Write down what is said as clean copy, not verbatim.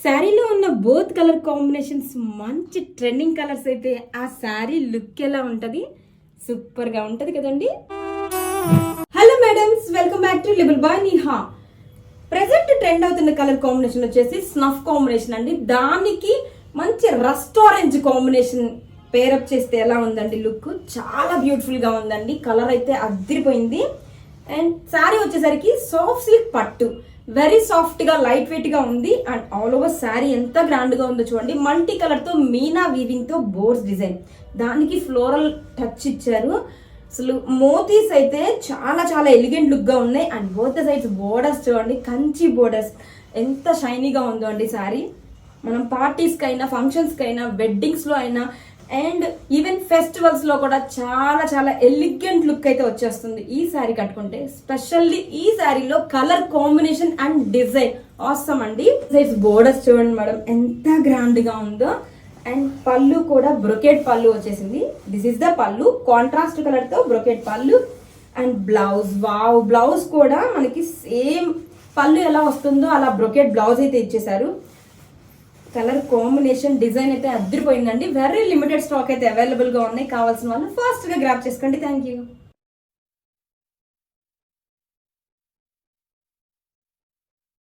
శారీలో ఉన్న both colour combinations మంచి ట్రెండింగ్ కలర్స్ అయితే ఆ శారీ లుక్ ఎలా ఉంటుంది, సూపర్ గా ఉంటది కదండి. Hello madams, welcome back to లిబుల్ బాయ్ నిహా. ప్రెసెంట్ ట్రెండ్ అవుతున్న కలర్ కాంబినేషన్ వచ్చేసి స్నఫ్ కాంబినేషన్ అండి. దానికి మంచి రస్ట్ ఆరెంజ్ కాంబినేషన్ పేరప్ చేస్తే ఎలా ఉందండి లుక్, చాలా బ్యూటిఫుల్ గా ఉందండి. కలర్ అయితే అదిరిపోయింది. అండ్ శారీ వచ్చేసరికి సాఫ్ట్ సిల్క్ పట్టు, వెరీ సాఫ్ట్ గా లైట్ వెయిట్ గా ఉంది. అండ్ ఆల్ ఓవర్ శారీ ఎంత గ్రాండ్ గా ఉందో చూడండి. మల్టీ కలర్ తో మీనా వీవింగ్ తో బోర్డ్స్ డిజైన్, దానికి ఫ్లోరల్ టచ్ ఇచ్చారు. అసలు మోతీస్ అయితే చాలా చాలా ఎలిగెంట్ లుక్ గా ఉన్నాయి. అండ్ బోత్ సైడ్స్ బోర్డర్స్ చూడండి, కంచి బోర్డర్స్ ఎంత షైనీగా ఉందో అండి శారీ. మనం పార్టీస్ కైనా, ఫంక్షన్స్ కైనా, వెడ్డింగ్స్ లో అయినా అండ్ ఈవెన్ ఫెస్టివల్స్ లో కూడా చాలా చాలా ఎలిగెంట్ లుక్ అయితే వచ్చేస్తుంది ఈ శారీ కట్టుకుంటే. స్పెషల్లీ ఈ శారీలో colour combination and design awesome అండి. బోర్డర్స్ చూడండి మేడం ఎంత గ్రాండ్ గా ఉందో. అండ్ పళ్ళు కూడా బ్రొకెట్ పళ్ళు వచ్చేసింది. దిస్ ఇస్ ద పళ్ళు, కాంట్రాస్ట్ కలర్ తో బ్రొకెట్ పళ్ళు. అండ్ బ్లౌజ్, వావ్, బ్లౌజ్ కూడా మనకి సేమ్ పళ్ళు ఎలా వస్తుందో అలా బ్రొకెట్ బ్లౌజ్ అయితే ఇచ్చేసారు. కలర్ కాంబినేషన్ డిజైన్ అయితే అదిరిపోయిందండి. వెరీ లిమిటెడ్ స్టాక్ అయితే అవైలబుల్ గా ఉన్నాయి. కావాల్సిన వాళ్ళు ఫాస్ట్ గా గ్రాప్ చేసుకోండి. Thank you.